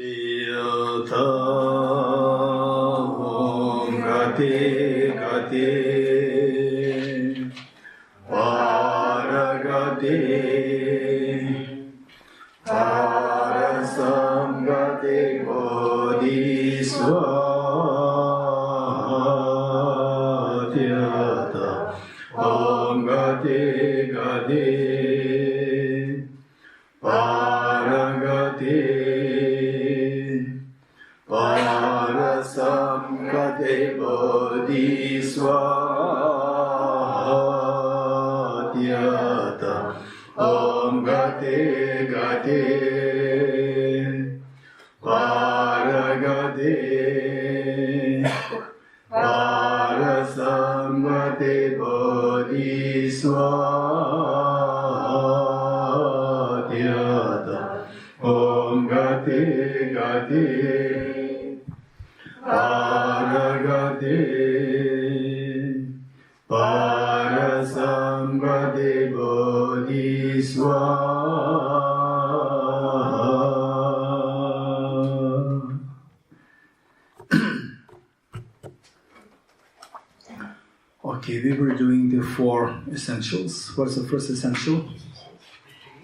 Tirtha Om Gati Gati Paragati Parasamgati Bodhisvatyata Om Gati Gati Paragati Parasamgati Bodhisvatyata Om Gati Gati Paragati Parasamgati Bodhisvatyata Om Gati Gati Paragati Parasamgati Bodhisvatyata. Okay, we were doing the 4 essentials. What's the first essential?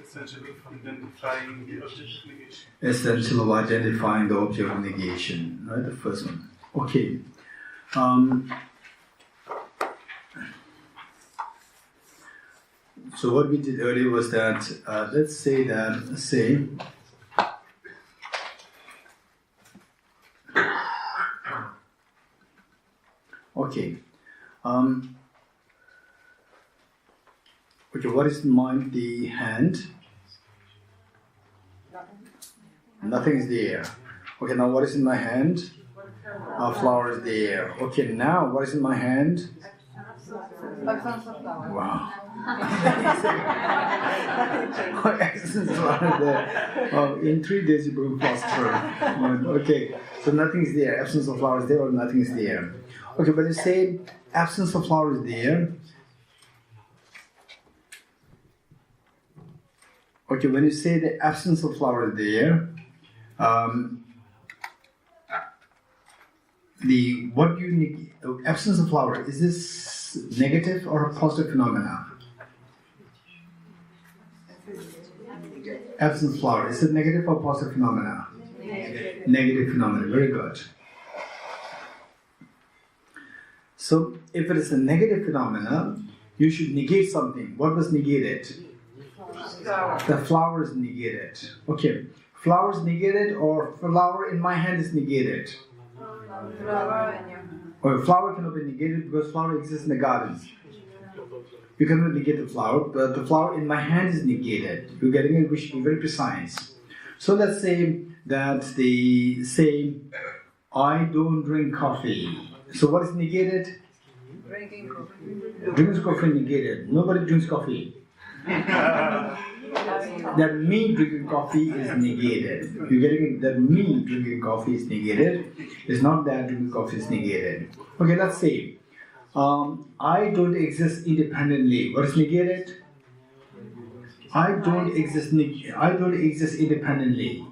Essential of identifying the object of negation. Essential of identifying the object of negation, right? The first one. Okay. So what we did earlier was that, let's say, okay. Okay, what is in mind? The hand? Nothing is there. Okay, now what is in my hand? A flower is there. Okay, now what is in my hand? Wow. Excellent. In 3 days you become faster. Okay, so nothing is there. Absence of flower is there or nothing is there. Okay, but you say absence of flower is there. Okay, when you say the absence of flower is there, absence of flower, is this negative or a positive phenomena? Absence of flower, is it negative or positive phenomena? Negative phenomena, very good. So, if it is a negative phenomena, you should negate something. What was negated? The flower is negated. Okay, flower is negated or flower in my hand is negated? Or flower cannot be negated because flower exists in the gardens. You cannot negate the flower, but the flower in my hand is negated. You're getting it, we should be very precise. So let's say that they say, I don't drink coffee. So what is negated? Drinking coffee. Drinking coffee negated. Nobody drinks coffee. That me drinking coffee is negated. You're getting it? That me drinking coffee is negated. It's not that drinking coffee is negated. Okay, let's say I don't exist independently. What is negated? I don't exist independently.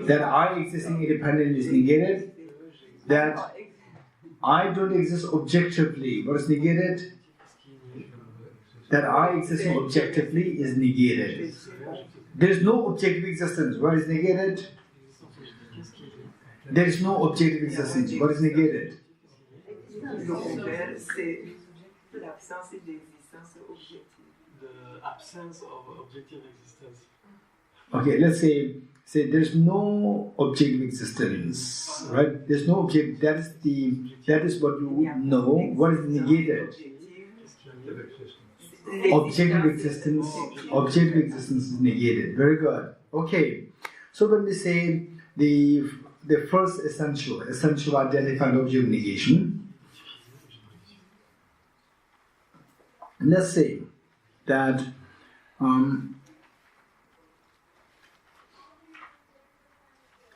That I existing independently is negated. That I don't exist objectively. What is negated? That I existing objectively is negated. There is no objective existence. What is negated? There is no objective existence. What is negated? Le absence d'existence objective. The absence of objective existence. Okay, let's say there's no objective existence, right? There's no object. That is what you know. What is negated? Objective existence is negated. Very good. Okay. So when we say the first essential identified object negation, let's say that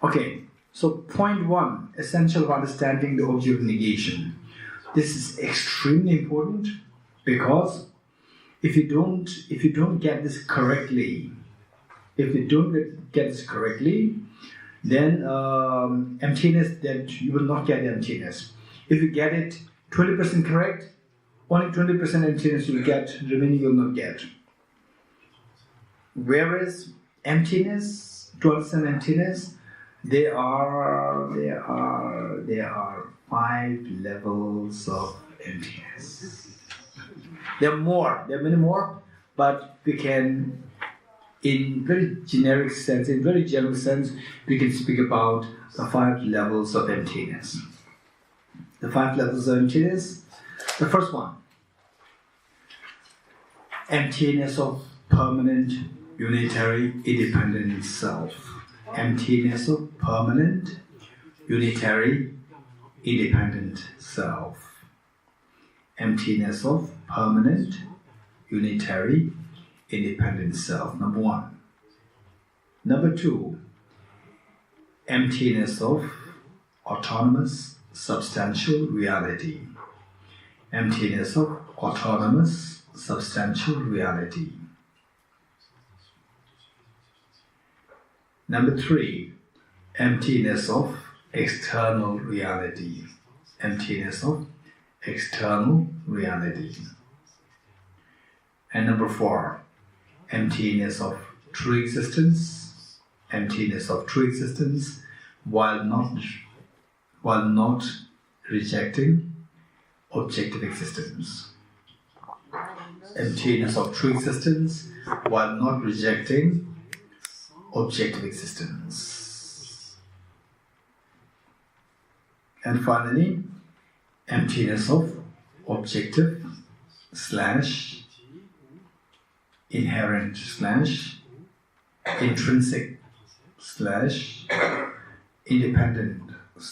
okay. So point 1, essential of understanding the object negation. This is extremely important because if you don't get this correctly, Then emptiness, that you will not get emptiness. If you get it 20% correct, only 20% emptiness you will get, remaining you will not get. Whereas emptiness, to understand emptiness, there are 5 levels of emptiness. There are many more, but we can, in very generic sense, in very general sense, we can speak about the 5 levels of emptiness. The 5 levels of emptiness. The first one, emptiness of permanent, unitary, independent self. Emptiness of permanent, unitary, independent self. Emptiness of permanent, unitary, independent self. Number 1. Number 2, emptiness of autonomous, substantial reality. Emptiness of autonomous, substantial reality. Number 3, emptiness of external reality. Emptiness of external reality. And number 4, emptiness of true existence. Emptiness of true existence while not rejecting objective existence. Emptiness of true existence while not rejecting objective existence. And finally, emptiness of objective / inherent / intrinsic / independent /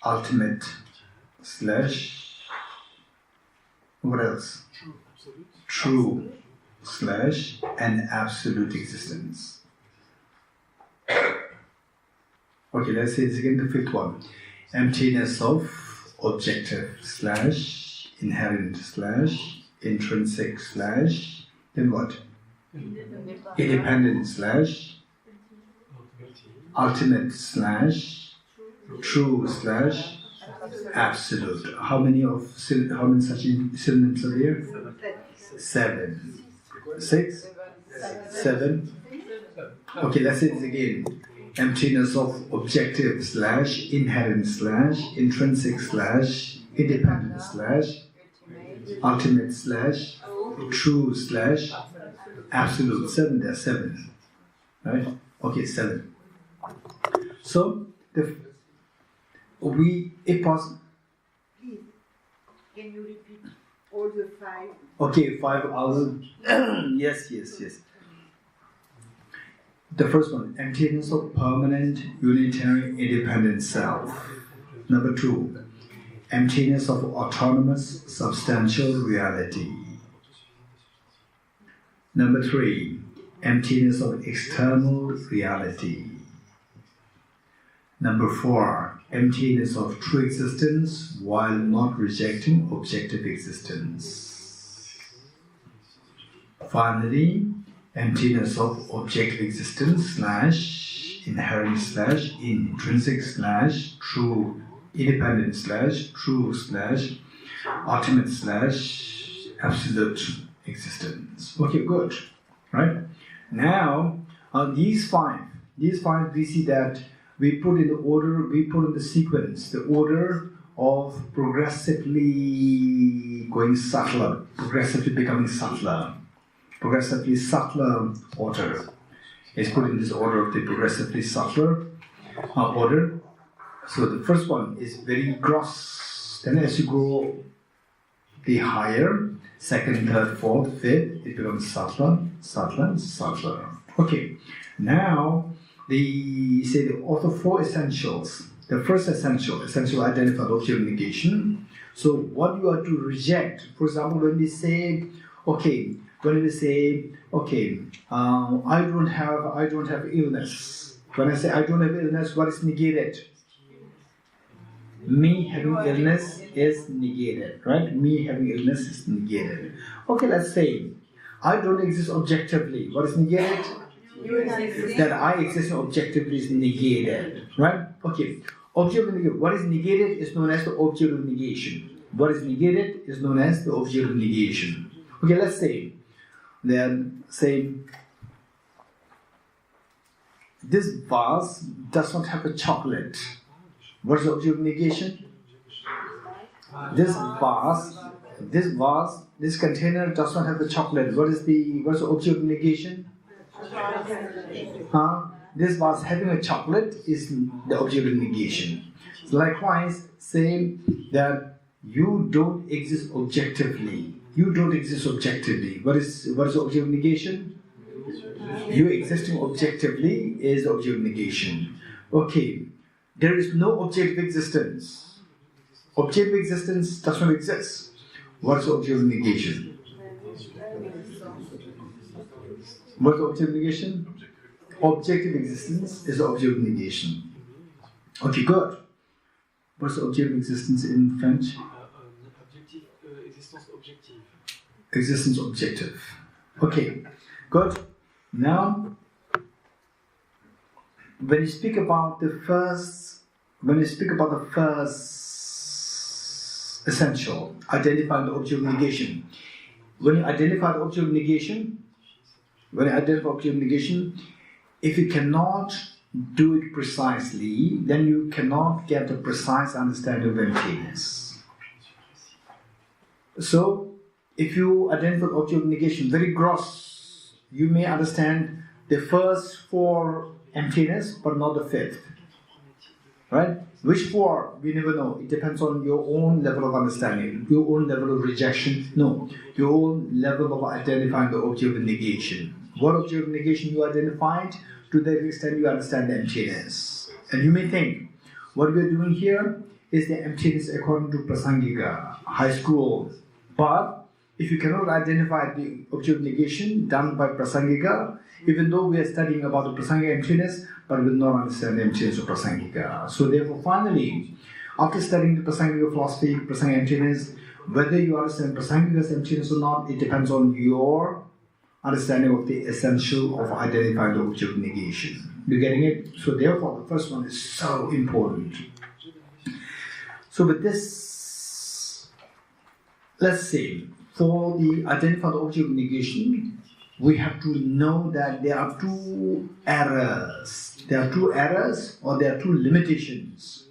ultimate / what else? True / and absolute existence. Okay, let's say this again, the 5th one. Emptiness of objective / inherent / intrinsic / then what? Independent / ultimate / true / absolute. How many such synonyms are there? 7. 6? 7? Okay, let's say this again. Emptiness of objective / inherent / intrinsic / independent / ultimate / true / absolute. 7, there are 7. Right? Okay, 7. So, if possible. Please, can you repeat all the 5? Okay, 5 hours. Yes. The first one, emptiness of permanent, unitary, independent self. Number 2, emptiness of autonomous, substantial reality. Number 3, emptiness of external reality. Number 4, emptiness of true existence while not rejecting objective existence. Finally, emptiness of objective existence / inherent / intrinsic / true independent / true / ultimate / absolute existence. Okay, good. Right? Now, these five we see that we put in the order, we put in the sequence, the order of progressively going subtler, progressively becoming subtler. Progressively subtler order is put in this order of the progressively subtler order. So the first one is very gross. Then as you go the higher, second, third, fourth, fifth, it becomes subtler, subtler, subtler. Okay, now of the 4 essentials. The first essential identified object negation. So what you are to reject, for example, when we say, I don't have illness. When I say I don't have illness, what is negated? Me having illness is negated, right? Me having illness is negated. Okay, let's say I don't exist objectively. What is negated? That I existing objectively is negated, right? Okay. Object of negation. What is negated is known as the object of negation. What is negated is known as the object of negation. Okay, let's say this vase does not have a chocolate. What is the object of negation? This container does not have a chocolate. What's the object of negation? This vase having a chocolate is the object of negation. So likewise, say that you don't exist objectively. You don't exist objectively. What is the object of negation? You existing objectively is the object of negation. Okay, there is no objective existence. Objective existence does not exist. What is the object of negation? What is the object of negation? Objective existence is the object of negation. Okay, good. What's the object of existence in French? Existence objective. Okay, good. Now, when you speak about the first essential, identifying the object of negation. When you identify the object of negation, if you cannot do it precisely, then you cannot get a precise understanding of emptiness. So, if you identify the object of negation very gross, you may understand the first four emptiness, but not the fifth. Right? Which four? We never know. It depends on your own level of understanding, your own level of rejection. No, your own level of identifying the object of negation. What object of negation you identified, to that extent you understand the emptiness. And you may think, what we are doing here is the emptiness according to Prasangika, high school. But if you cannot identify the object of negation done by Prasangika, even though we are studying about the Prasangika emptiness, but we will not understand the emptiness of Prasangika. So therefore, finally, after studying the Prasangika philosophy, Prasangika emptiness, whether you understand Prasangika's emptiness or not, it depends on your understanding of the essential of identifying the object of negation. You getting it? So therefore, the first one is so important. So with this, let's say, for the identified object of negation, we have to know that there are two errors. There are two errors or there are two limitations.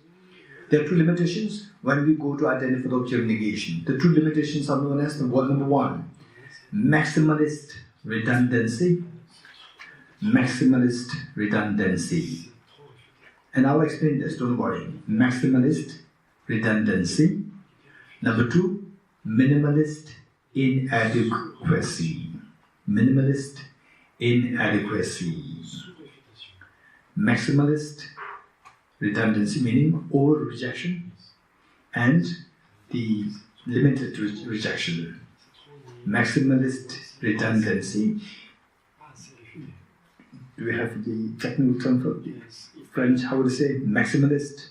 There are two limitations when we go to identify the object of negation. The two limitations are known as number one, maximalist redundancy. Maximalist redundancy. And I'll explain this, don't worry. Maximalist redundancy. Number two, minimalist inadequacy. Minimalist inadequacy. Maximalist redundancy meaning over rejection and the limited rejection. Maximalist redundancy. Do we have the technical term for the French? How would I say maximalist?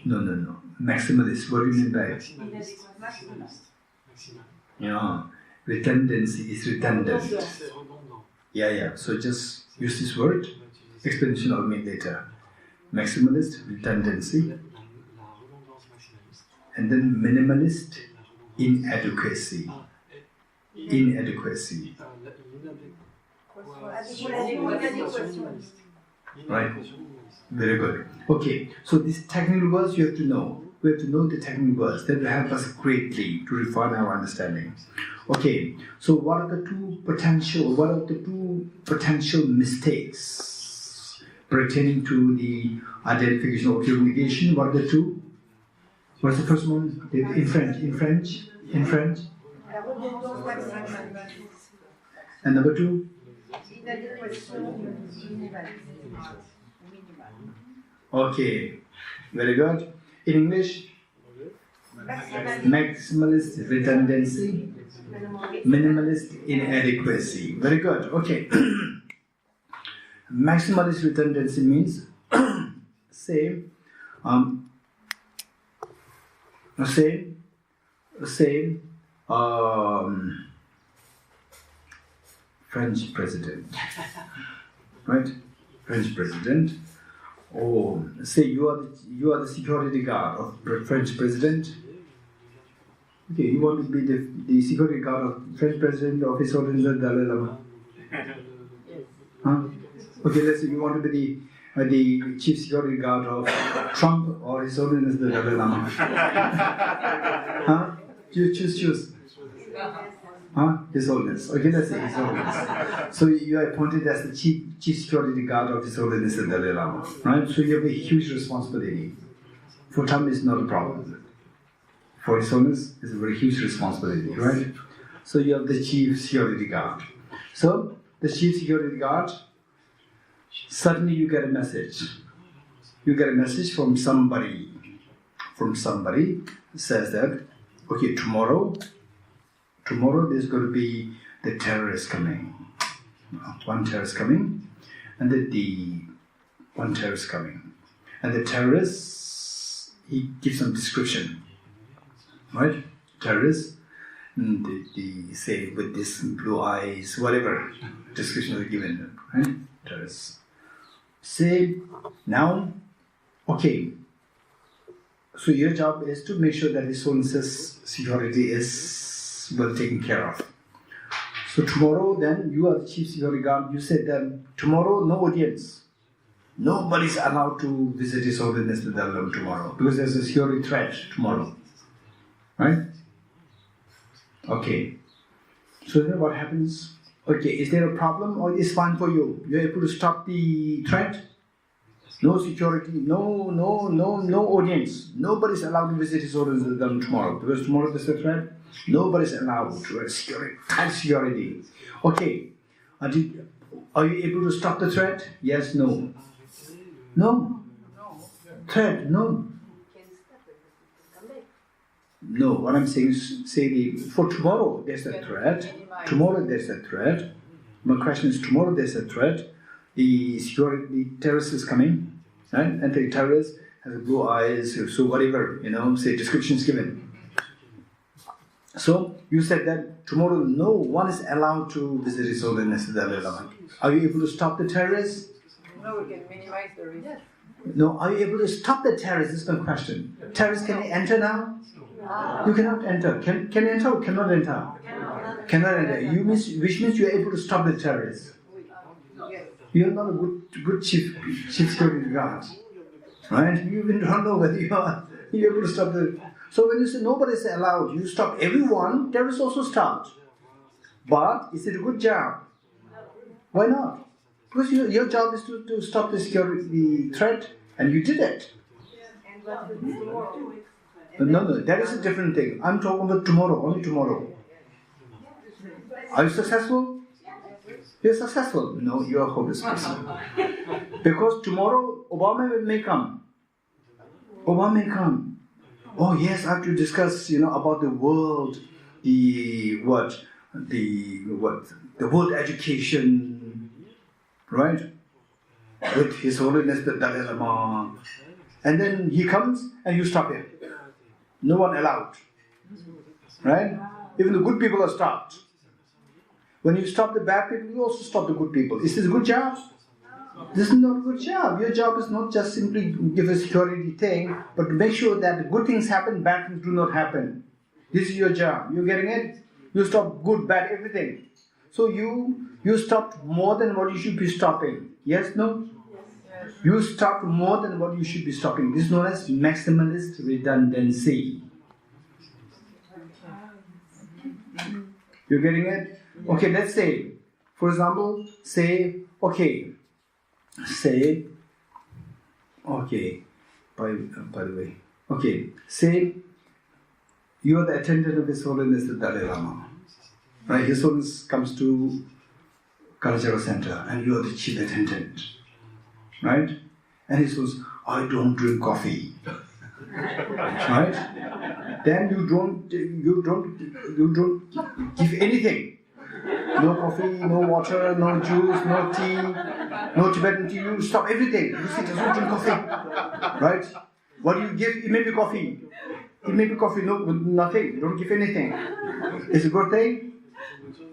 No. Maximalist. What do you mean by it? Yeah. Redundancy is redundant. Yeah. So just use this word. Explanation I'll make later. Maximalist, redundancy. And then minimalist, inadequacy. Inadequacy. Right. Very good. Okay, so these technical words you have to know. We have to know the technical words that will help us greatly to refine our understanding. Okay, so what are the two potential mistakes pertaining to the identification of object of negation? What are the two? What's the first one? In French. And number two? Okay, very good. In English? Maximalist redundancy, minimalist inadequacy. Very good. Okay. Maximalist redundancy means say French president, right? French president. Or say you are the security guard of French president. Okay, you want to be the security guard of French president of His Holiness the Dalai Lama. Huh? Okay, let's say you want to be the chief security guard of Trump or His Holiness the Dalai Lama. Huh? You choose. Huh? His Holiness. Okay, let's say His Holiness. So you are appointed as the chief security guard of His Holiness the Dalai Lama. Right? So you have a huge responsibility. For Trump is not a problem. For His Holiness, it's a very huge responsibility, right? So you have the chief security guard. So the chief security guard, suddenly you get a message. You get a message from somebody. Says that, okay, tomorrow there's going to be the terrorist coming. One terrorist coming, and one terrorist coming. And the terrorist, he gives some description. Right? Terrorists, they say with this blue eyes, whatever description is given, right? Terrorists. Say, now, okay, so your job is to make sure that His Holiness's security is well taken care of. So tomorrow then, you are the chief security guard, you said that tomorrow no audience. Nobody's allowed to visit His Holiness the Dalai Lama tomorrow because there's a security threat tomorrow. Right? Okay. So then what happens? Okay, is there a problem or is fine for you? You're able to stop the threat? No security, no audience. Nobody's allowed to visit His Holiness the Dalai Lama tomorrow because tomorrow there's a threat. Nobody's allowed to have security, tight security. Okay. Are you able to stop the threat? Yes, no. No. Threat, no. No, what I'm saying is, for tomorrow there's a threat. Tomorrow there's a threat. My question is, tomorrow there's a threat. The terrorist is coming, right? And the terrorist has blue eyes, so whatever, say description is given. So you said that tomorrow no one is allowed to visit His Holiness the Dalai Lama. Are you able to stop the terrorists? No, we can minimize the risk. No, are you able to stop the terrorists? This is my question. Terrorists, can they enter now? You cannot enter. Can you enter or cannot enter? Cannot enter. Which means you are able to stop the terrorists. You are not a good chief security guard, right? You even don't know whether you're able to stop the. So when you say nobody is allowed, you stop everyone. Terrorists also stopped. But is it a good job? Why not? Because your job is to stop the threat, and you did it. No, that is a different thing. I'm talking about tomorrow, only tomorrow. Are you successful? You're successful. No, you are a hopeless person. Because tomorrow, Obama may come. Oh yes, I have to discuss, about the world, the world education, right? With His Holiness the Dalai Lama. And then he comes and you stop him. No one allowed. Right? Even the good people are stopped. When you stop the bad people, you also stop the good people. Is this a good job? This is not a good job. Your job is not just simply give a security thing, but to make sure that the good things happen, bad things do not happen. This is your job. You getting it? You stop good, bad, everything. So you stopped more than what you should be stopping. Yes, no? Yes. You stopped more than what you should be stopping. This is known as maximalist redundancy. You're getting it? Okay, let's say, for example, by the way, say you are the attendant of His Holiness the Dalai Lama. Right? His Holiness comes to Kalachakra Center and you are the chief attendant. Right? And he says, I don't drink coffee. Right? Then you don't give anything. No coffee, no water, no juice, no tea, no Tibetan tea. You stop everything. You say, doesn't drink coffee. Right? What do you give? It may be coffee. It may be coffee, no, nothing. Don't give anything. It's a good thing?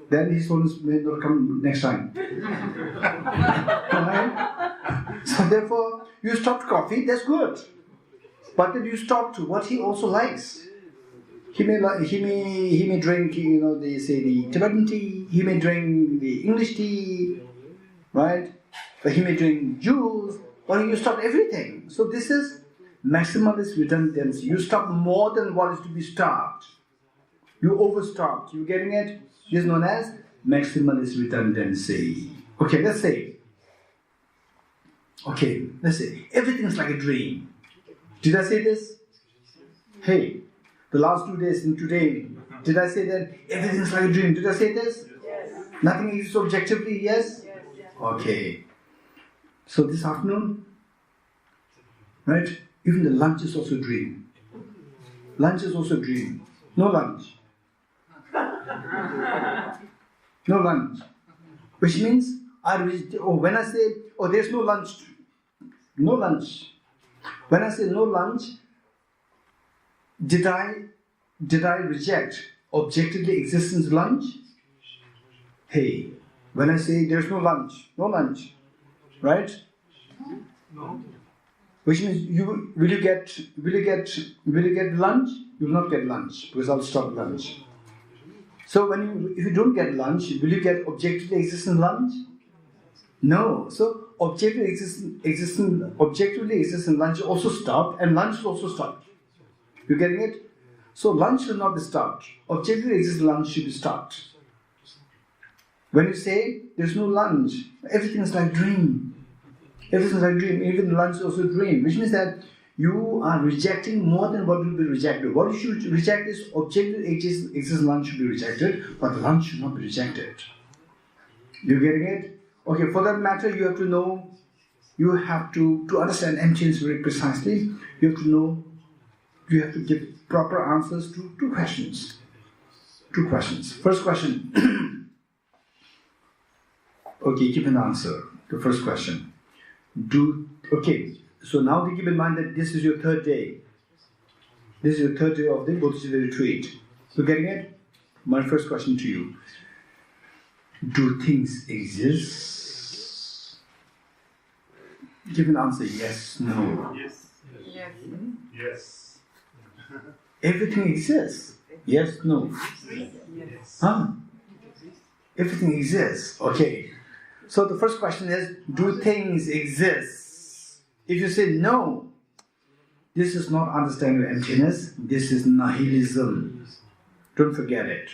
then his soulmate may not come next time. Right? So therefore, you stopped coffee, that's good. But then you stopped what he also likes. He may drink, they say the Tibetan tea. He may drink the English tea, right? But he may drink juice. Or you stop everything. So this is maximalist redundancy. You stop more than what is to be stopped. You overstopped. You getting it? This is known as maximalist redundancy. Okay, let's say everything's like a dream. Did I say this? Hey, the last 2 days and today, did I say that everything's like a dream? Did I say this? Yes. Nothing exists objectively, yes? Yes. Okay. So this afternoon, right? Even the lunch is also a dream. Lunch is also a dream. No lunch. No lunch. Which means, when I say, there's no lunch. No lunch. When I say no lunch, did I reject objectively existence lunch? Hey, when I say there's no lunch, right? No. Which means will you get lunch? You will not get lunch because I'll stop lunch. So if you don't get lunch, will you get objectively existent lunch? No. So objectively existent lunch also stopped, and lunch will also stop. You getting it? So lunch will not be stopped. Objectively existent lunch should be stopped. When you say there's no lunch, everything is like dream. Everything is like dream. Even lunch is also a dream, which means that you are rejecting more than what will be rejected. What you should reject is objectively existent lunch should be rejected, but lunch should not be rejected. You getting it? Okay, for that matter, you have to know, to understand emptiness very precisely, you have to know, you have to give proper answers to two questions. First question. Okay, give an answer. The first question. So now to keep in mind that this is your third day. This is your third day of the Bodhicitta retreat. So getting it? My first question to you. Do things exist? Give an answer, yes, no. Yes. Yes. Yes. Everything exists. Yes, no. Yes. Huh? Everything exists. Okay. So the first question is, do things exist? If you say no, this is not understanding of emptiness, this is nihilism. Don't forget it.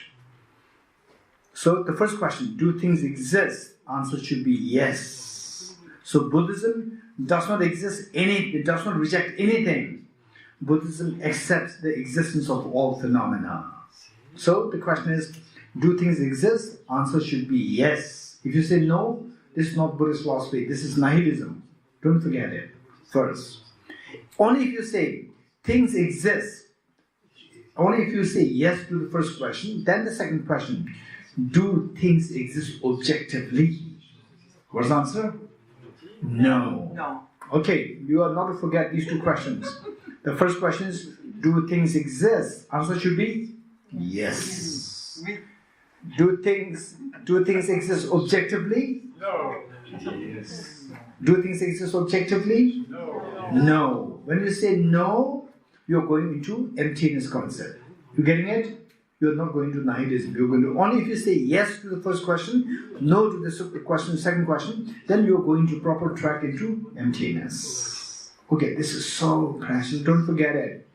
So the first question, do things exist? Answer should be yes. So Buddhism does not it does not reject anything. Buddhism accepts the existence of all phenomena. So the question is, do things exist? Answer should be yes. If you say no, this is not Buddhist philosophy, this is nihilism. Don't forget it. First. Only if you say things exist, only if you say yes to the first question, then the second question, do things exist objectively? What's the answer? No. No. Okay, you are not to forget these two questions. The first question is, do things exist? Answer should be yes. Do things exist objectively? No. Yes. Do things exist objectively? No. No. When you say no, you're going into emptiness concept. You getting it? You're not going to nihilism. You're going to only if you say yes to the first question, no to the second question, then you're going to proper track into emptiness. Okay, this is so precious. Don't forget it.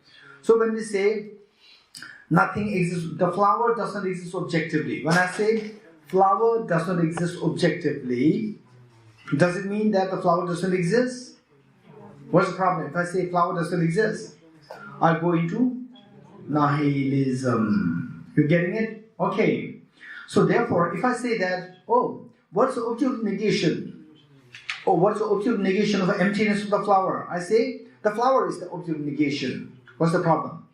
So when we say nothing exists, the flower does not exist objectively. When I say flower does not exist objectively, does it mean that the flower doesn't exist? What's the problem? If I say flower doesn't exist, I go into nihilism. You're getting it? Okay. So therefore, if I say that, what's the object negation? What's the object negation of the emptiness of the flower? I say, the flower is the object negation. What's the problem?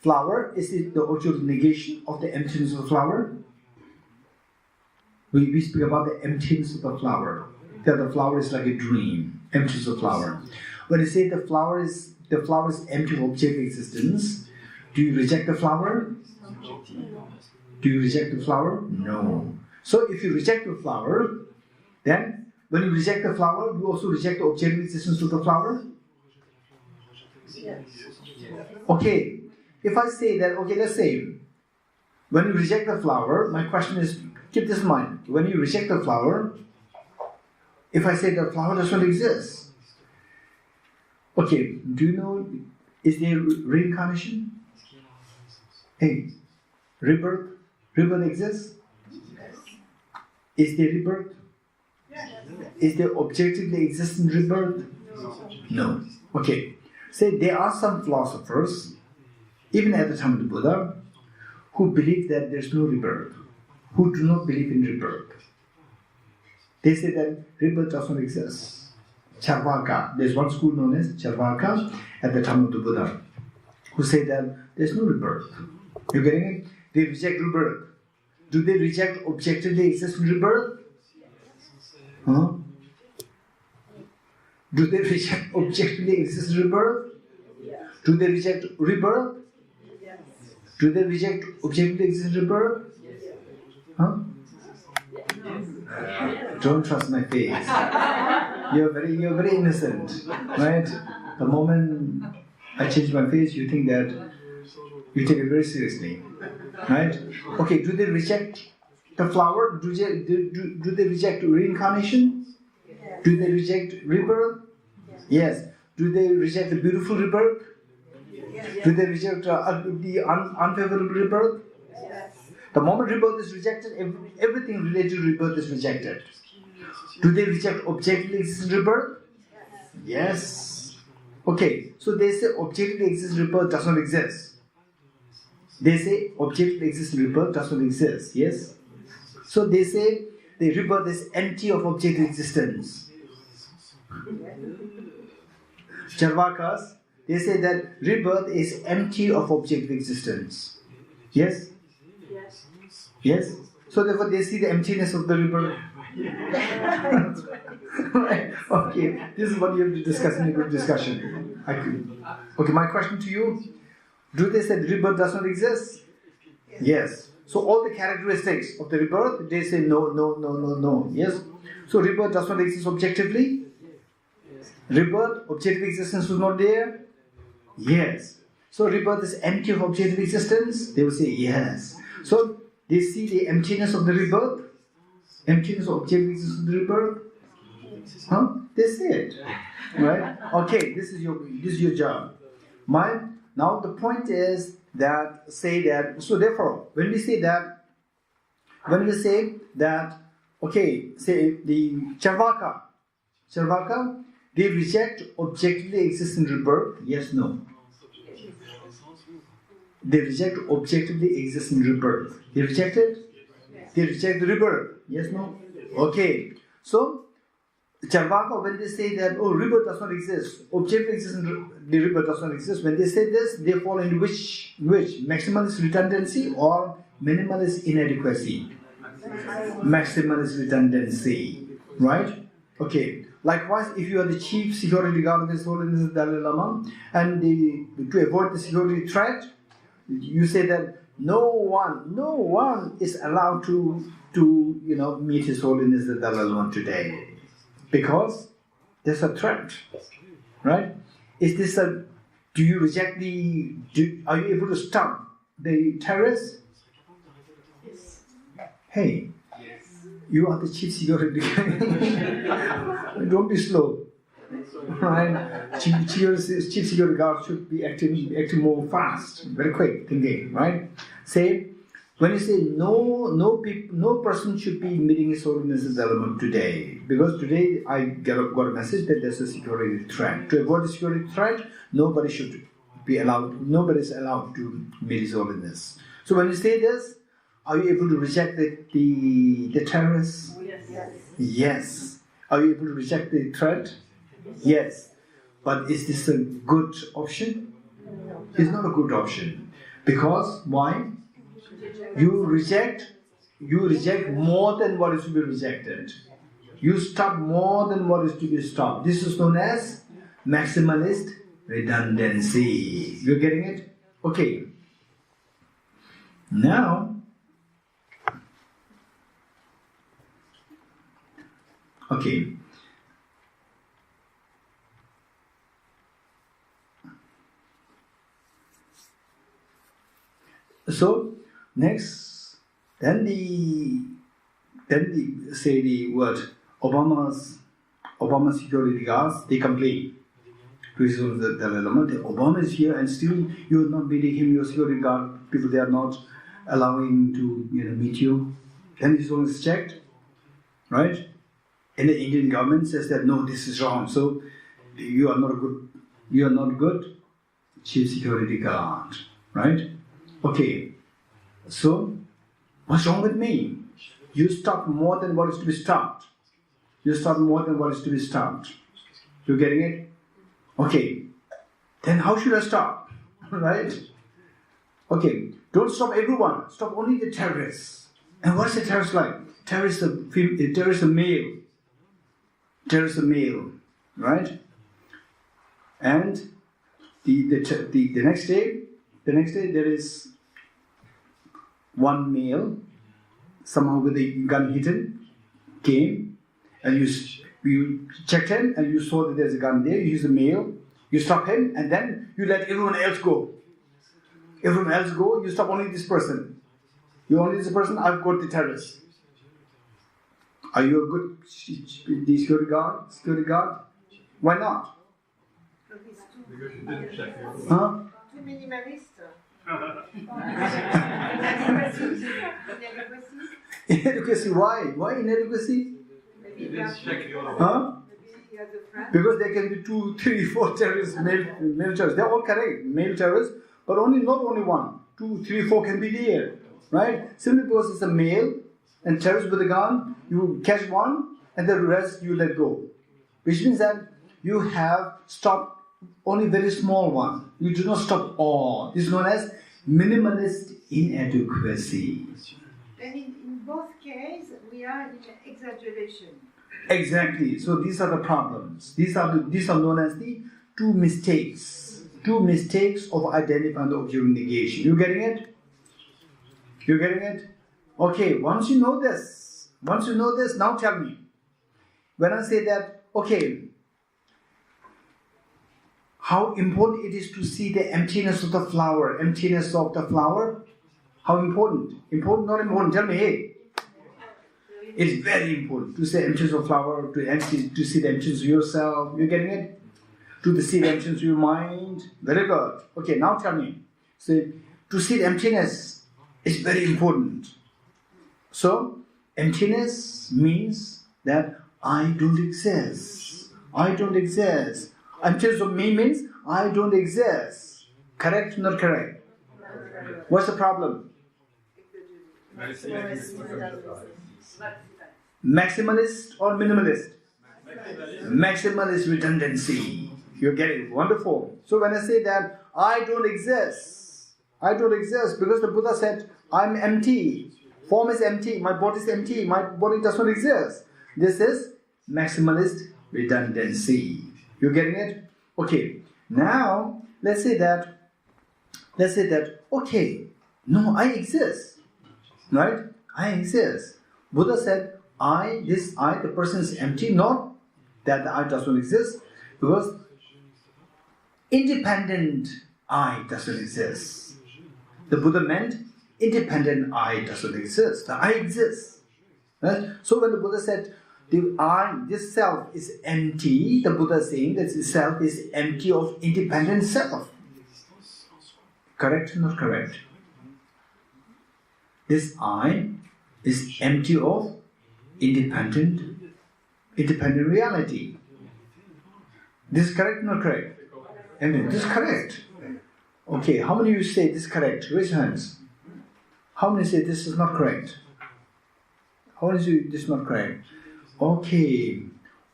Flower, is it the object negation of the emptiness of the flower? We speak about the emptiness of the flower. That the flower is like a dream. Emptiness of the flower. When you say the flower is empty of object existence, do you reject the flower? Do you reject the flower? No. So if you reject the flower, then when you reject the flower, you also reject the objective existence of the flower? Yes. Okay, if I say that, okay, let's say, when you reject the flower, my question is, keep this in mind, when you reject the flower, if I say the flower does not exist, okay, do you know, is there reincarnation? Hey, rebirth exists? Is there rebirth? Is there objectively existing rebirth? No. Okay. Say there are some philosophers, even at the time of the Buddha, who believe that there is no rebirth, who do not believe in rebirth. They say that rebirth does not exist. Charvaka, there's one school known as Charvaka at the time of the Buddha, who say that there's no rebirth. You getting it? They reject rebirth. Do they reject objectively existing rebirth? Huh? Do they reject objectively existing rebirth? Do they reject rebirth? Do they reject objectively existing rebirth? Huh? Don't trust my face. You're very innocent, right? The moment I change my face, you think that you take it very seriously, right? Okay, do they reject the flower? Do they reject reincarnation? Do they reject rebirth? Yes. Do they reject the beautiful rebirth? Do they reject the unfavorable rebirth? The moment rebirth is rejected, everything related to rebirth is rejected. Do they reject objectively existing rebirth? Yes. Okay, so they say objectively existing rebirth does not exist. They say objectively existing rebirth does not exist, yes? So they say the rebirth is empty of objective existence. Charvakas, they say that rebirth is empty of objective existence. Yes? Yes? So therefore they see the emptiness of the rebirth. Right? Okay, this is what you have to discuss in a group discussion. Okay, my question to you, do they say rebirth does not exist? Yes. So all the characteristics of the rebirth, they say no. Yes? So rebirth does not exist objectively? Rebirth, objective existence was not there? Yes. So rebirth is empty of objective existence? They will say yes. So they see the emptiness of the rebirth? Emptiness of objective existence of the rebirth? Huh? They say it. Right? Okay, this is your job. Now the point is that so therefore when we say that, okay, say the Charvaka, they reject objectively existing rebirth, yes, no. They reject objectively existing rebirth. They reject it? They reject the rebirth, yes, no? Okay, so Charvaka, when they say that, oh, rebirth does not exist, objectively existing the rebirth does not exist, when they say this, they fall into which? Maximalist redundancy or minimalist inadequacy? Maximalist redundancy, right? Okay. Likewise, if you are the chief security guard of His Holiness the Dalai Lama, and to avoid the security threat, you say that no one is allowed to meet His Holiness the Dalai Lama today, because there's a threat, right? Is this do you reject are you able to stop the terrorists? Yes. Hey, you are the chief security guard. Don't be slow, right? Chief security guard should be acting more fast, very quick thinking, right? Say, when you say no person should be meeting His Holiness the Dalai Lama today, because today I got a message that there's a security threat. To avoid the security threat, nobody is allowed to meet His Holiness. So when you say this, are you able to reject the terrorists? Yes. Are you able to reject the threat? Yes. But is this a good option? No. It's not a good option. Because why? You reject more than what is to be rejected. You stop more than what is to be stopped. This is known as maximalist redundancy. You're getting it? Okay. Now, Okay. So next, then the say the word Obama's security guards, they complain to his own the Dalai Lama that Obama is here and still you are not meeting him, your security guard people, they are not allowing to meet you. Then his own is checked, right? And the Indian government says that no, this is wrong. So you are not good chief security guard, right? Okay. So what's wrong with me? You stop more than what is to be stopped. You stop more than what is to be stopped. You getting it? Okay. Then how should I stop? Right? Okay. Don't stop everyone. Stop only the terrorists. And what is a terrorist like? Terrorist a male. Terrorist a male. Right? And the next day there is one male, somehow with a gun hidden, came, and you checked him, and you saw that there's a gun there. He's a male. You stop him, and then you let everyone else go. Everyone else go. You stop only this person. You only this person. I've got the terrorist. Are you a good security guard? Security guard? Why not? Because you didn't check your own. Huh? Too minimalist. Inadequacy. Why? Why inadequacy? You didn't check your own. Huh? Because there can be 2, 3, 4 terrorists, male terrorists. They're all correct, male terrorists, but not only 1, 2, 3, 4 can be there, right? Simply because it's a male and terrorist with a gun, you catch one and the rest you let go, which means that you have stopped only very small one. You do not stop all. This is known as minimalist inadequacy. And in both cases, we are in exaggeration. Exactly. So these are the problems. These are known as the two mistakes. Two mistakes of identifying the object of negation. You getting it? You getting it? Okay. Once you know this, now tell me. When I say that, okay, how important it is to see the emptiness of the flower. Emptiness of the flower. How important? Important, not important. Tell me, hey. It's very important to see the emptiness of flower, to see the emptiness of yourself. You're getting it? To see the emptiness of your mind. Very good. Okay, now tell me. So, to see the emptiness is very important. So, emptiness means that I don't exist. I don't exist. Emptiness of me means I don't exist. Correct, not correct? What's the problem? Maximalist or minimalist? Maximalist redundancy. You're getting wonderful. So when I say that I don't exist because the Buddha said I'm empty. Form is empty. My body is empty. My body does not exist. This is maximalist redundancy. You're getting it? Okay. Now let's say that. Okay. No, I exist. Right? I exist. Buddha said, the person is empty, not that the I does not exist, because independent I doesn't exist. The Buddha meant independent I doesn't exist. The I exists. Right? So when the Buddha said, this self is empty, the Buddha is saying that this self is empty of independent self. Correct or not correct? This I is empty of independent reality. This is correct or not correct? And this is correct. Okay, how many of you say this is correct? Raise your hands. How many say this is not correct? How many say this is not correct? Okay,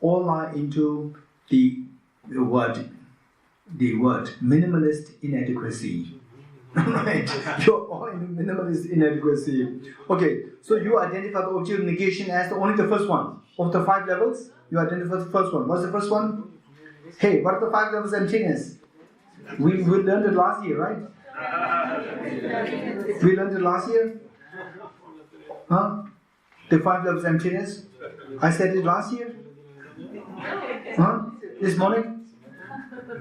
all are into the word minimalist inadequacy. Right? You're all in minimalist inadequacy. Okay, so you identify the object of negation as only the first one. Of the 5 levels, you identify the first one. What's the first one? Hey, what are the 5 levels of emptiness? We learned it last year, right? We learned it last year? Huh? The 5 levels of emptiness? I said it last year? Huh? This morning?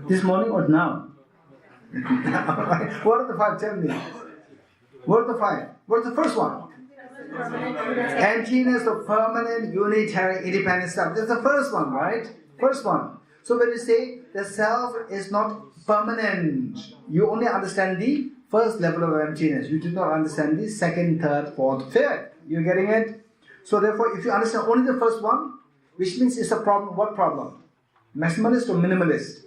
This morning or now? What are the 5? Tell me. What are the 5? What's the first one? Emptiness of permanent, unitary, independent self. That's the first one, right? First one. So when you say the self is not permanent, you only understand the first level of emptiness. You do not understand the second, third, fourth, fifth. You're getting it? So therefore, if you understand only the first one, which means it's a problem. What problem? Maximalist or minimalist?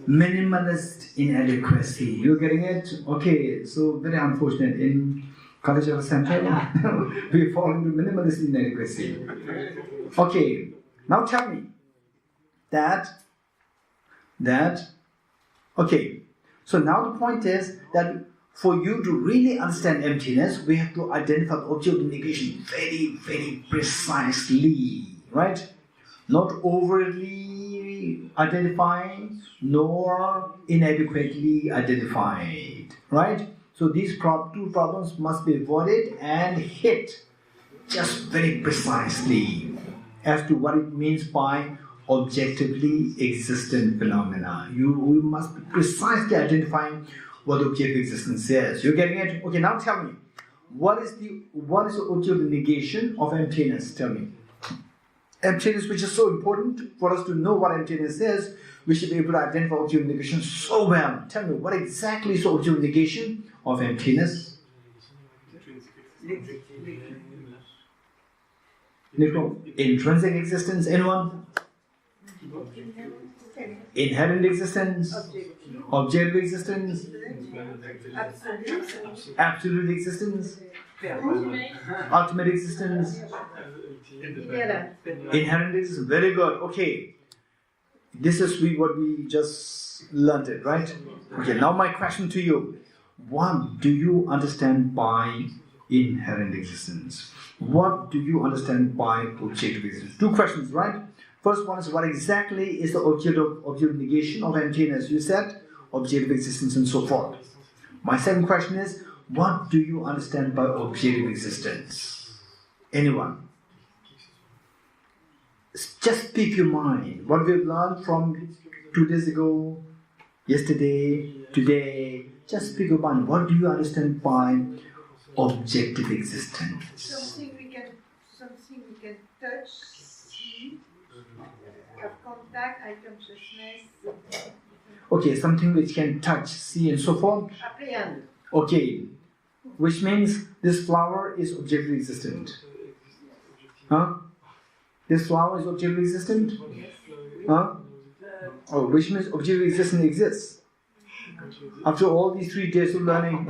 Minimalist inadequacy. You're getting it? Okay, so very unfortunate. In Kalachakra Center, we fall into minimalist inadequacy. Okay, now tell me okay, so now the point is that for you to really understand emptiness, we have to identify the object of negation very, very precisely, right? Not overtly identified, nor inadequately identified, right? So these two problems must be avoided and hit just very precisely as to what it means by objectively existent phenomena. We must be precisely identifying what the objective existence is. You're getting it? Okay, now tell me, what is the object of negation of emptiness? Tell me. Emptiness, which is so important for us to know what emptiness is, we should be able to identify object of negation so well. Tell me, what exactly is the object of negation of emptiness? Intrinsic existence, anyone? Inherent existence, objective existence, absolute existence, ultimate existence, inherent existence. Very good. Okay, this is what we just learned it, right? Okay, now my question to you: what do you understand by inherent existence? What do you understand by objective existence? 2 questions, right? First one is, what exactly is the object of negation of emptiness? You said objective existence and so forth. My second question is, what do you understand by objective existence? Anyone? Just speak your mind. What we've learned from 2 days ago, yesterday, today. Just speak your mind. What do you understand by objective existence? Something we can touch, see, have contact, eye consciousness. Okay, something which can touch, see, and so forth. Apprehend. Okay, which means this flower is objectively existent. Huh? This flower is objectively existent? Huh? Oh, which means objectively existence exists. After all these 3 days of learning,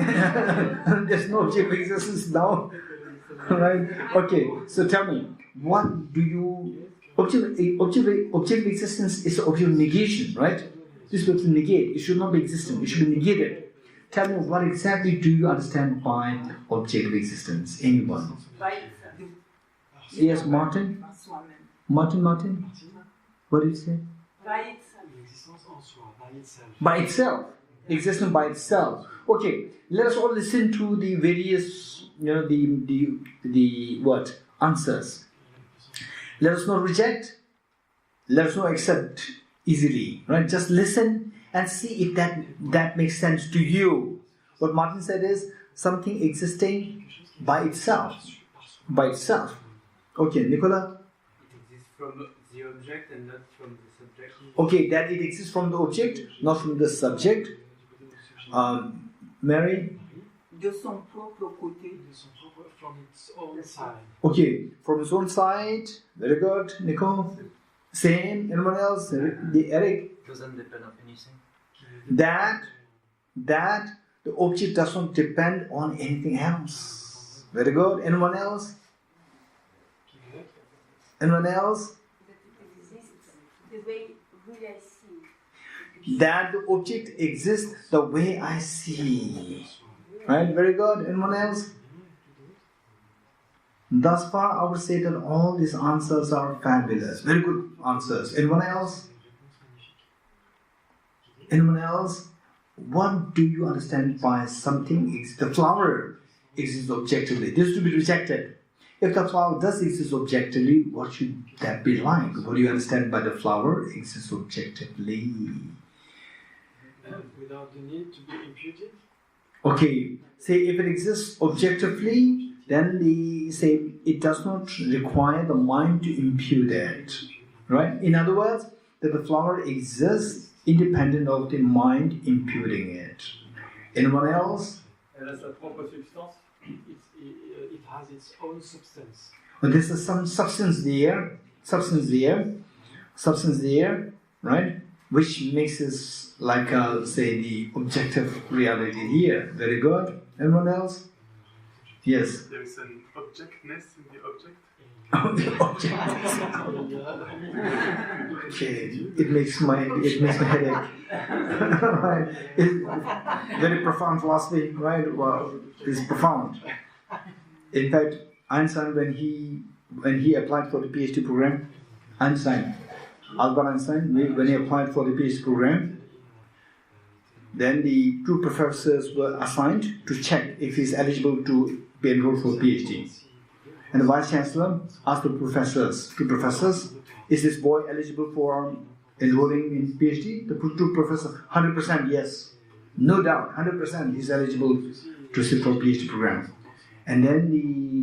there's no objective existence now. Right? Okay, so tell me, what do you... Objective existence is object of negation, right? This is to negate. It should not be existent. It should be negated. Tell me, what exactly do you understand by objective existence? Anyone? Yes, Martin? Martin? What did you say? By itself. Existence by itself. Okay, let us all listen to the various, the what? Answers. Let us not reject. Let us not accept easily. Right? Just listen and see if that makes sense to you. What Martin said is something existing by itself. By itself. Okay, Nicola? It exists from the object and not from the subject. Okay, that it exists from the object, not from the subject. Mary? De son propre côté. From its own side. Okay, from its own side. Very good. Nico? Same. Anyone else? Eric? Doesn't depend on anything. That the object does not depend on anything else. Very good. Anyone else? Anyone else? The way really I see. That the object exists the way I see. Right? Very good. Anyone else? Thus far, I would say that all these answers are fabulous. Very good answers. Anyone else? Anyone else? What do you understand by something? The flower exists objectively. This is to be rejected. if the flower does exist objectively, what should that be like? What do you understand by the flower exists objectively? Without the need to be imputed? Okay, say if it exists objectively, then it does not require the mind to impute it. Right? In other words, that the flower exists independent of the mind imputing it. Anyone else? Elle a sa propre substance. It has its own substance. But there's some substance there, right? Which makes us like, say, the objective reality here. Very good. Anyone else? Yes. There is an objectness in the object. Okay, it makes my headache. Right. Very profound philosophy, right? Well, it's profound. In fact, Einstein, when he applied for the PhD program, Albert Einstein, when he applied for the PhD program, then the two professors were assigned to check if he's eligible to be enrolled for PhD. And the Vice Chancellor asked the two professors, is this boy eligible for enrolling in PhD? The two professors, 100% yes. No doubt, 100% he's eligible to sit for PhD program. And then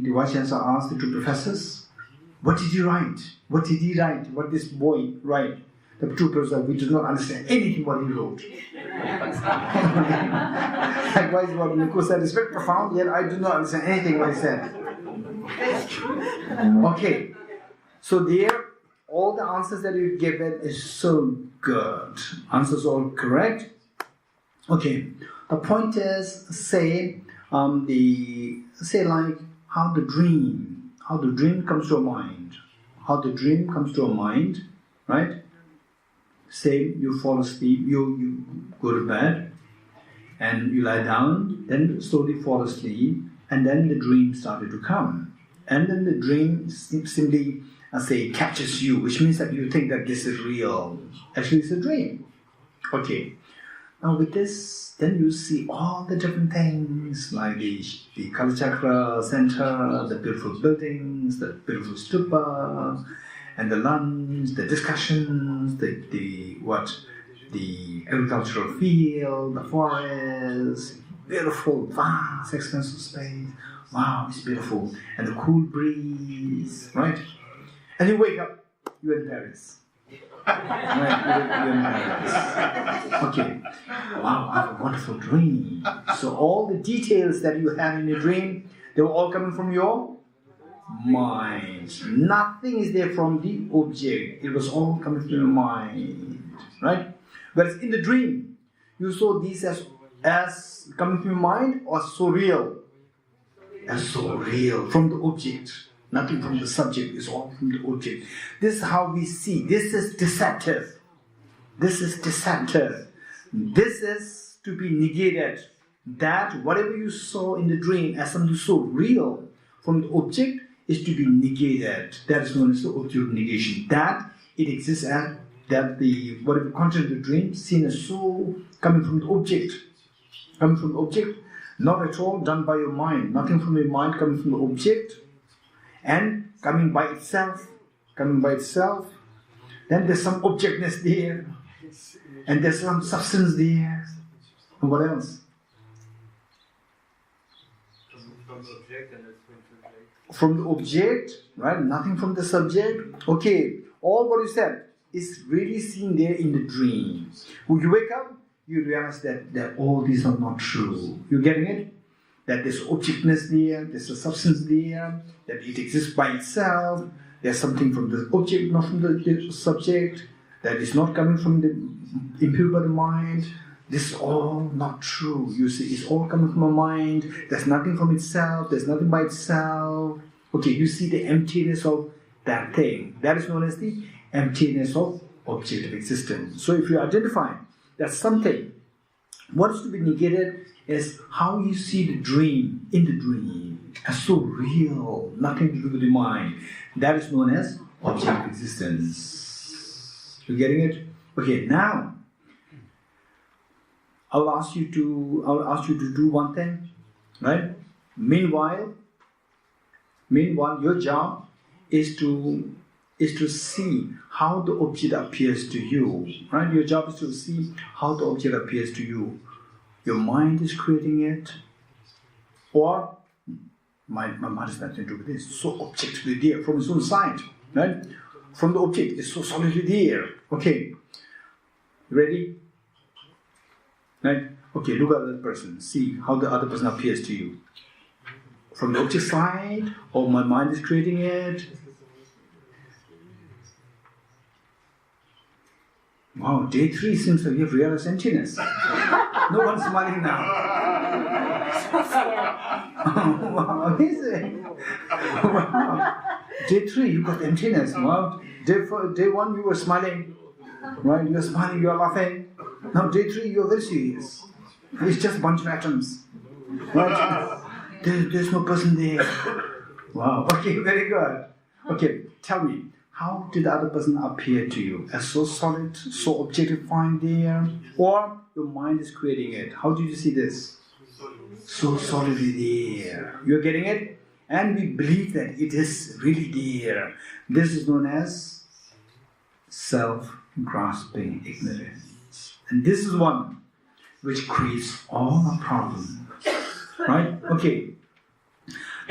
the Vice Chancellor asked the two professors, what did he write? What did he write? What did this boy write? The two professors, we do not understand anything what he wrote. Likewise, what Nico said is very profound, yet I do not understand anything what he said. Okay, so there, all the answers that you've given is so good. Answers all correct. Okay, the point is, say like how the dream comes to a mind, right? Say you fall asleep, you go to bed, and you lie down, then slowly fall asleep, and then the dream started to come. And then the dream simply, catches you, which means that you think that this is real. Actually, it's a dream. Okay. Now with this, then you see all the different things, like the Kalachakra Center, the beautiful buildings, the beautiful stupa, and the lunch, the discussions, the agricultural field, the forest, beautiful, vast, expansive space. Wow, it's beautiful. And the cool breeze, right? And you wake up, you're in Paris. Right, you're in Paris. Okay. Wow, I have a wonderful dream. So all the details that you had in your dream, they were all coming from your mind. Nothing is there from the object. It was all coming from your mind. Right? Whereas in the dream, you saw these as coming from your mind or so real. As so real from the object. Nothing from the subject, is all from the object. This is how we see. This is deceptive. This is deceptive. This is to be negated. That whatever you saw in the dream as something so real from the object is to be negated. That is known as the object negation. That it exists as that the whatever content of the dream seen as so coming from the object. Coming from the object, not at all done by your mind. Nothing from your mind coming from the object. And coming by itself, then there's some objectness there, and there's some substance there, and what else? From the object and it's from the subject. From the object, right? Nothing from the subject. Okay, all what you said is really seen there in the dream. When you wake up, you realize that all these are not true. You getting it? That there's objectness there, there's a substance there, that it exists by itself, there's something from the object, not from the subject, that is not coming from the imputed by the mind. This is all not true. You see, it's all coming from a mind, there's nothing from itself, there's nothing by itself. Okay, you see the emptiness of that thing. That is known as the emptiness of objective existence. So if you identify that something, what is to be negated is how you see the dream in the dream as so real, nothing to do with the mind. That is known as objective existence. You getting it? Okay, now I'll ask you to do one thing, right? Meanwhile, Meanwhile, your job is to see how the object appears to you. Right? Your job is to see how the object appears to you. Your mind is creating it, or my mind has nothing to do with this. So objectively there from its own side, right? From the object, it's so solidly there. Okay, ready? Right? Okay, look at that person. See how the other person appears to you. From the object side, or my mind is creating it. Wow, day 3 seems like you have realized emptiness. No one's smiling now. Wow, amazing. Wow. Day 3, you got emptiness. Wow. Day 1, you were smiling. Right? You were smiling, you are laughing. Now, day 3, you are very serious. It's just a bunch of atoms. Right? There's no person there. Wow. Okay, very good. Okay, tell me. How did the other person appear to you? As so solid, so objectifying there? Or your mind is creating it? How do you see this? So solidly there. You're getting it? And we believe that it is really there. This is known as self-grasping ignorance. And this is one which creates all our problems. Right? Okay.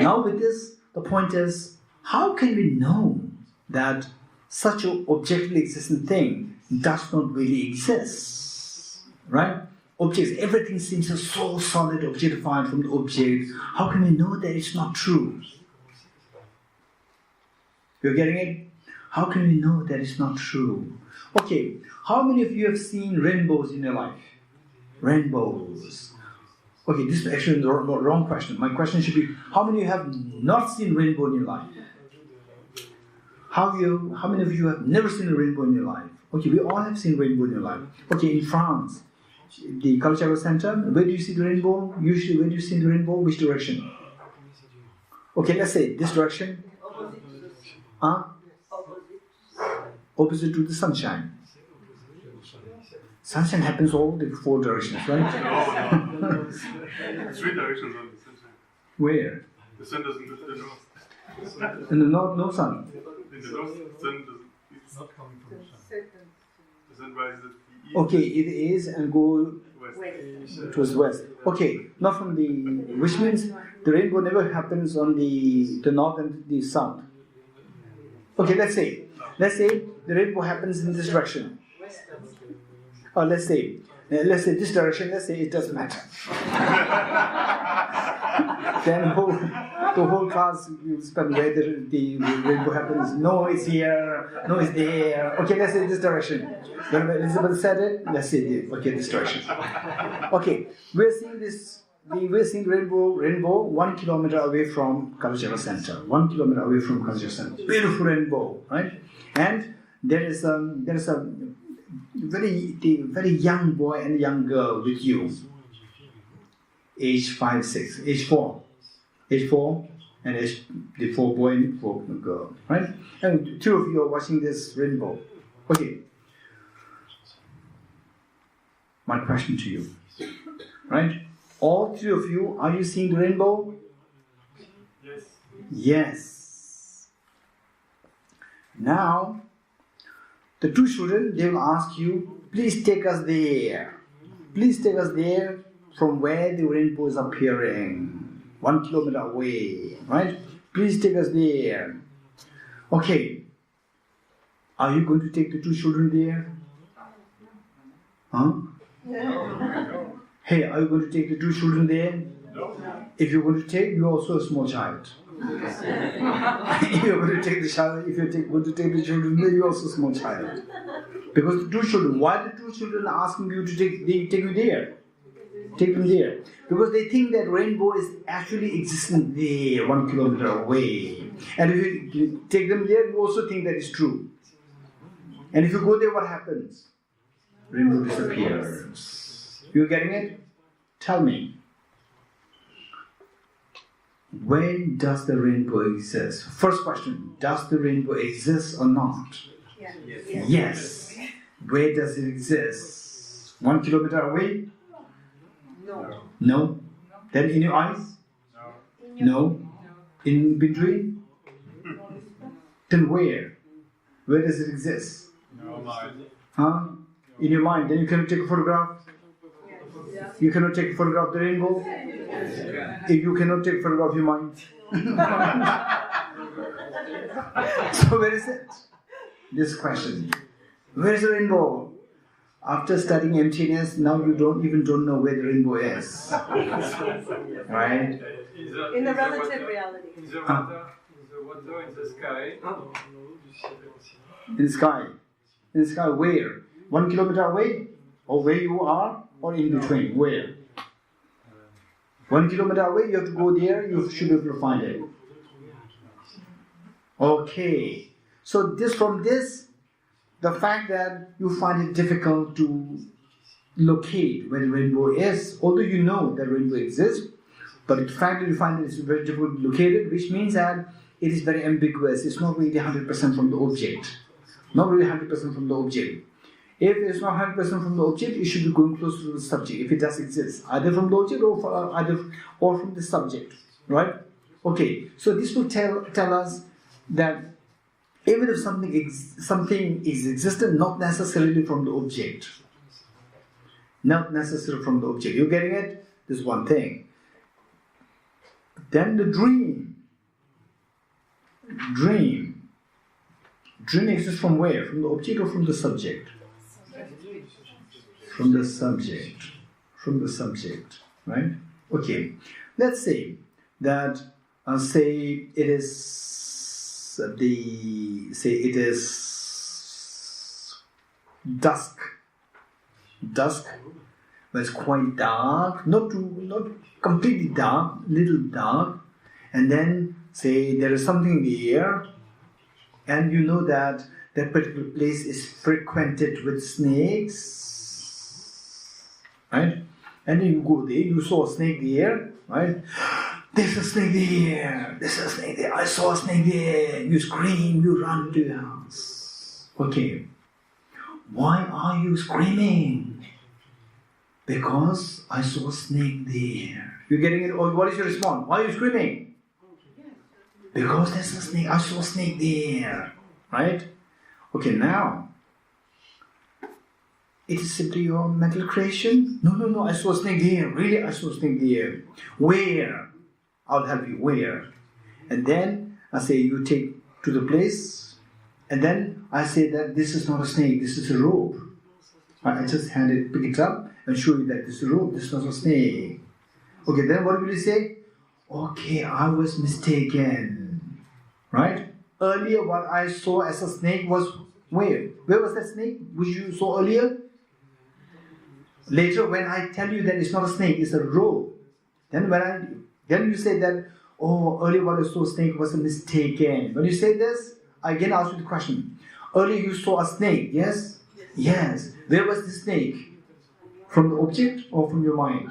Now with this, the point is, how can we know that such an objectively existent thing does not really exist? Right? Objects, everything seems so solid, objectified from the object. How can we know that it's not true? You're getting it? How can we know that it's not true? Okay, how many of you have seen rainbows in your life? Rainbows. Okay, this is actually the wrong question. My question should be, how many of you have not seen rainbow in your life? How many of you have never seen a rainbow in your life? Okay, we all have seen rainbow in your life. Okay, in France, the Kalachakra Center, where do you see the rainbow? Usually, where do you see the rainbow? Which direction? Okay, let's say this direction. Opposite to the sunshine. Sunshine happens all the 4 directions, right? No. 3 directions on the sunshine. Where? The sun doesn't go to the north. In the north, no sun. In the north, the sun doesn't. It's not coming from the sun. The sun rises at the east. Okay, it is and go West. towards west. Okay, not from the, which means the rainbow never happens on the north and the south. Okay, let's say the rainbow happens in this direction. Or let's say this direction, let's say it doesn't matter. Then the whole class will spend where the rainbow happens. No, it's here. No, it's there. Okay, let's say this direction. When Elizabeth said it, let's say it. Okay, this direction. Okay, we're seeing the rainbow 1 kilometer away from Kalachakra Center. 1 kilometer away from Kalachakra Center. Beautiful rainbow, right? And there is a very young boy and young girl with you. Age 5, 6, age 4, and the 4 boy and 4 girl, right? And 2 of you are watching this rainbow. Okay. My question to you, right? All 3 of you, are you seeing the rainbow? Yes. Yes. Now, the 2 children, they will ask you, please take us there. Please take us there from where the rainbow is appearing. 1 kilometer away, right? Please take us there. Okay. Are you going to take the 2 children there? Huh? No. Hey, are you going to take the 2 children there? No. If you're going to take, you're also a small child. If you're going to take the child, if you're going to take the children there, you're also a small child. Because the 2 children, why the 2 children are asking you to take you there? Take them there. Because they think that rainbow is actually existent there, 1 kilometer away. And if you take them there, you also think that it's true. And if you go there, what happens? Rainbow disappears. You're getting it? Tell me. When does the rainbow exist? First question, does the rainbow exist or not? Yeah. Yes. Where does it exist? 1 kilometer away? No. No. Then in your eyes? In your- No. In between? Then where? Where does it exist? No mind. Huh? In your mind. Then you cannot take a photograph? You cannot take a photograph of the rainbow? If you cannot take a photograph of your mind. So where is it? This question. Where is the rainbow? After studying emptiness, now you don't know where the rainbow is. Right? In the relative reality. In the water, in the sky. In the sky. In the sky where? 1 kilometer away? Or where you are? Or in between? Where? 1 kilometer away, you have to go there, you should be able to find it. Okay. So from this, the fact that you find it difficult to locate where the rainbow is, although you know that rainbow exists, but the fact that you find that it's very difficult to locate it, which means that it is very ambiguous. It's not really 100% from the object. Not really 100% from the object. If it's not 100% from the object, it should be going closer to the subject, if it does exist, either from the object or from the subject, right? Okay, so this will tell us that even if something is existent, not necessarily from the object. Not necessarily from the object. You getting it? This is one thing. Then the dream. Dream exists from where? From the object or from the subject? From the subject. From the subject. Right? Okay. Let's say that it is dusk, but it's quite dark, not completely dark, little dark, and then say there is something in the air, and you know that that particular place is frequented with snakes, right? And then you go there, you saw a snake there, right? There's a snake there, there's a snake there, I saw a snake there. You scream, you run to your house. Okay. Why are you screaming? Because I saw a snake there. You're getting it? Or what is your response? Why are you screaming? Because there's a snake, I saw a snake there. Right? Okay, now, it is simply your mental creation? No, I saw a snake there. Really, I saw a snake there. Where? I'll help you. Where? And then I say you take to the place, and then I say that this is not a snake, this is a rope. I just pick it up and show you that this is a rope, this is not a snake. Okay, then what will you say? Okay, I was mistaken. Right? Earlier what I saw as a snake was where? Where was that snake which you saw earlier? Later when I tell you that it's not a snake, it's a rope. Then you say that, earlier what I saw a snake was a mistaken. When you say this, I again ask you the question. Earlier you saw a snake, yes? Yes. Where was the snake? From the object or from your mind?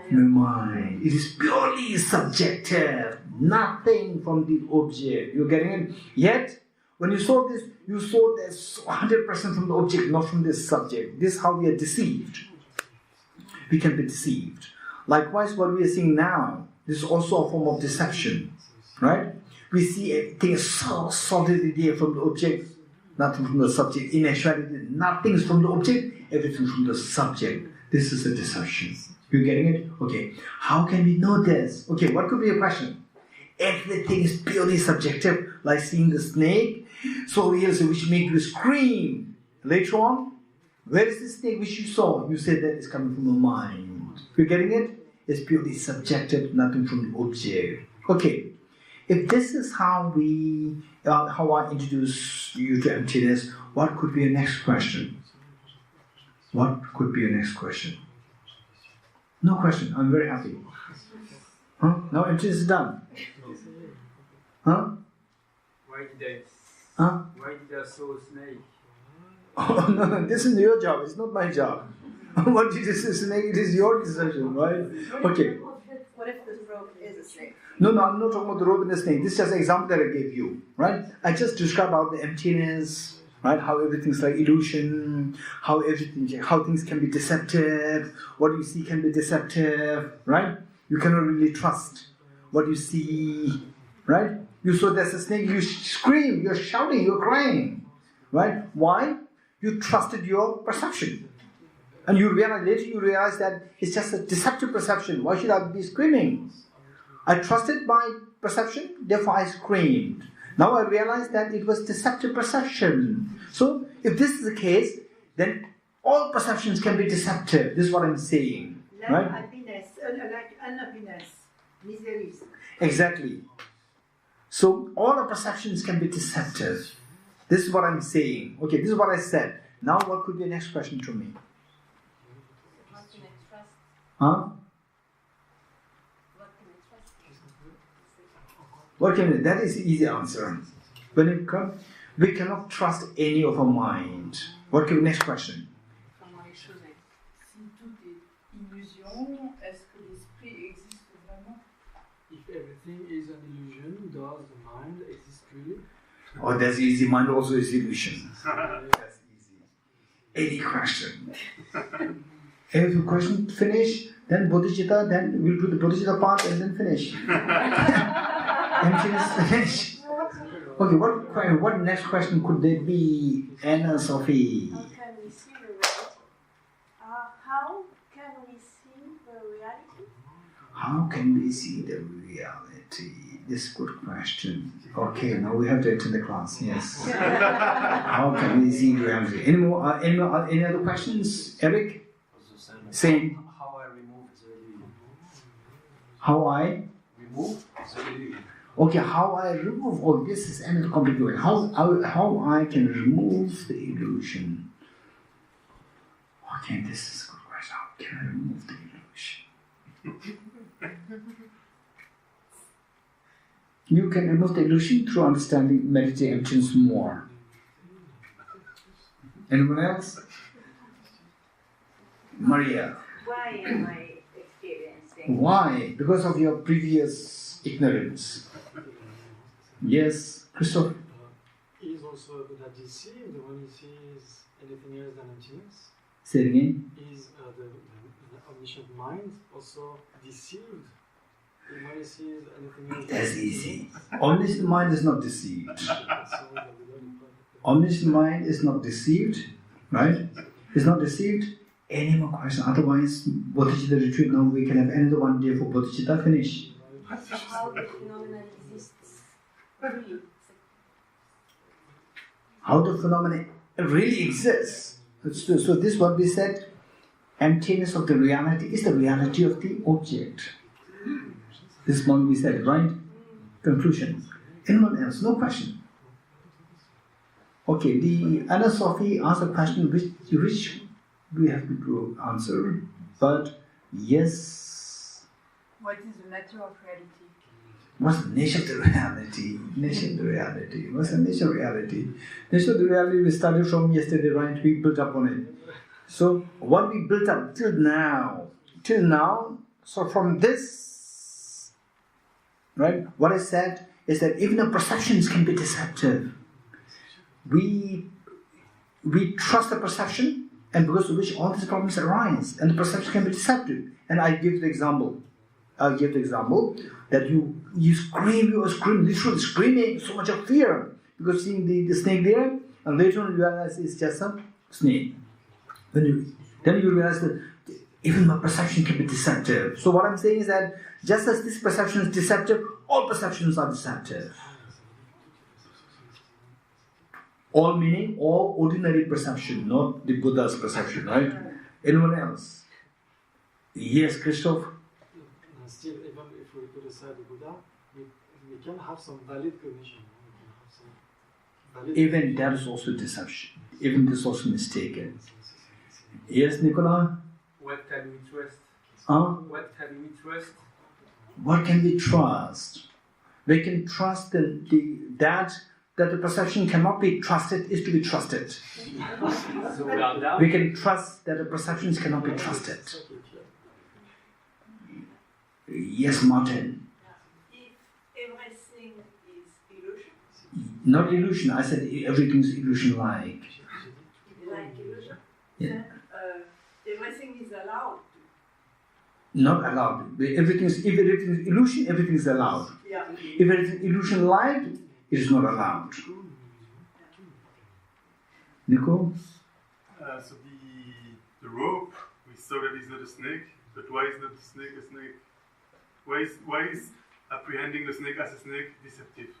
From your mind. It is purely subjective. Nothing from the object. You're getting it? Yet, when you saw this, you saw this 100% from the object, not from the subject. This is how we are deceived. We can be deceived. Likewise, what we are seeing now, this is also a form of deception, right? We see everything so solidly there from the object, nothing from the subject. In actuality, nothing is from the object, everything from the subject. This is a deception. You getting it? Okay. How can we know this? Okay, what could be a question? Everything is purely subjective, like seeing the snake, so real, so which made you scream. Later on, where is the snake which you saw? You said that it's coming from the mind. You're getting it? It's purely subjective, nothing from the object. Okay. If this is how I introduce you to emptiness, what could be your next question? What could be your next question? No question. I'm very happy. Huh? Now emptiness is done. Huh? Why did I saw a snake? Oh no, this is your job. It's not my job. What you just say snake, it is your decision, right? Okay. What if this rope is a snake? No, I'm not talking about the rope and the snake. This is just an example that I gave you, right? I just described about the emptiness, right? How everything's like illusion, how things can be deceptive, what you see can be deceptive, right? You cannot really trust what you see, right? You saw there's a snake, you scream, you're shouting, you're crying, right? Why? You trusted your perception. And later you realize that it's just a deceptive perception. Why should I be screaming? I trusted my perception, therefore I screamed. Now I realize that it was deceptive perception. So if this is the case, then all perceptions can be deceptive. This is what I'm saying. Like right? happiness, like unhappiness, miseries. Exactly. So all our perceptions can be deceptive. This is what I'm saying. Okay, this is what I said. Now what could be the next question to me? What can I trust? Huh? What can I trust? What can we, that is the easy answer. When it comes, we cannot trust any of our mind. What can be the next question? Comment les choses est. Si tout est illusion, est-ce que l'esprit existe vraiment? If everything is an illusion, does the mind exist really? Oh, that's easy. Mind also is illusion. That's easy. Any question. If the question finish, then Bodhicitta, then we'll do the Bodhicitta part and then finish. Emptiness finish. Okay, what next question could there be, Anna Sophie? How can we see the reality? How can we see the reality? How can we see the reality? This is a good question. Okay, now we have to attend the class. Yes. How can we see the reality? Any other questions, Eric? Same. How I remove the illusion. How I Remove the illusion. Okay, how I remove, oh, this is another complicated way. How I can remove the illusion. Okay, this is a good question. How can I remove the illusion? You can remove the illusion through understanding, meditating, emptiness more. Anyone else? Maria. Why am I experiencing? Why? Because of your previous ignorance. Yes, Christoph. Is also Buddha deceived when he sees anything else than emptiness? Say it again. Is the omniscient mind also deceived when he sees anything else? That's easy. Omniscient mind is not deceived. Omniscient mind is not deceived, right? It's not deceived. Any more questions? Otherwise, Bodhicitta retreat now we can have another one day for Bodhicitta finish. So how the phenomenon exists really? How the phenomenon really exists. So this what we said, emptiness of the reality is the reality of the object. This one we said, right? Conclusion. Anyone else? No question. Okay, the Anna Sophie asked a question which we have to answer, but yes. What is the nature of reality? What's the nature of the reality? Nature of the reality. What's the nature of reality? Nature of the reality we started from yesterday, right? We built up on it. So what we built up till now, so from this, right? What I said is that even the perceptions can be deceptive. We trust the perception, and because of which all these problems arise, and the perception can be deceptive. And I give the example. I'll give the example that you scream, literally screaming, so much of fear because seeing the snake there, and later on you realize it's just a snake. Then you realize that even my perception can be deceptive. So what I'm saying is that just as this perception is deceptive, all perceptions are deceptive. All meaning all ordinary perception, not the Buddha's perception, right? Anyone else? Yes, Christoph? Still, even if we put aside the Buddha, we can have some valid cognition. We can have some valid Even that is also deception. Even this is also mistaken. Yes, Nicola? What can we trust? What can we trust? What can we trust? We can trust that the perception cannot be trusted is to be trusted. So we are down. We can trust that the perceptions cannot be trusted. Yes, Martin. If everything is illusion, Not illusion. I said everything is illusion-like. like illusion, Yeah. then everything is allowed. Not allowed. Everything is, if everything is illusion, everything is allowed. Yeah. If it is illusion light, it is not allowed. Nico? So the rope, we saw that it's not a snake, but why is not the snake a snake? Why is apprehending the snake as a snake deceptive?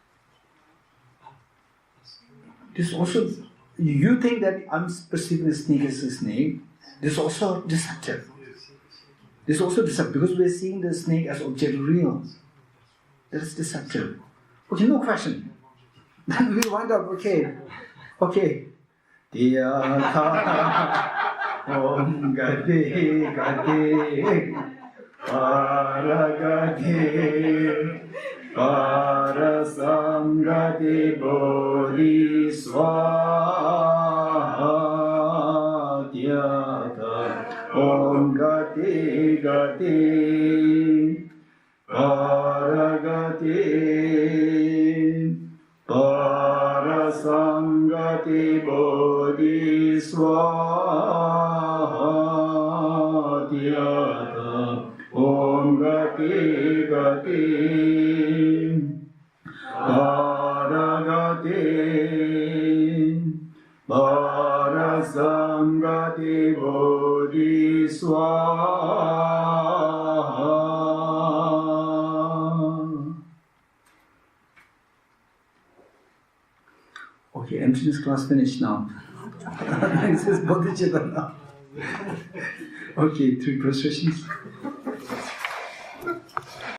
This also, you think that I'm perceiving a snake as a snake, this is also deceptive. This is also deceptive because we're seeing the snake as object real. That is deceptive. Okay, no question. Then we wind up, okay. Om Gade Gade Paragade Parasamgade Bodhi Swadhyata Om Gade Gade Paragade Parasangati Bodhi Swadhyata Om Gati Gati Paragati Parasangati Bodhi Swadhyata. Okay, emptiness class finished now. This is Bodhicitta now. Okay, 3 questions.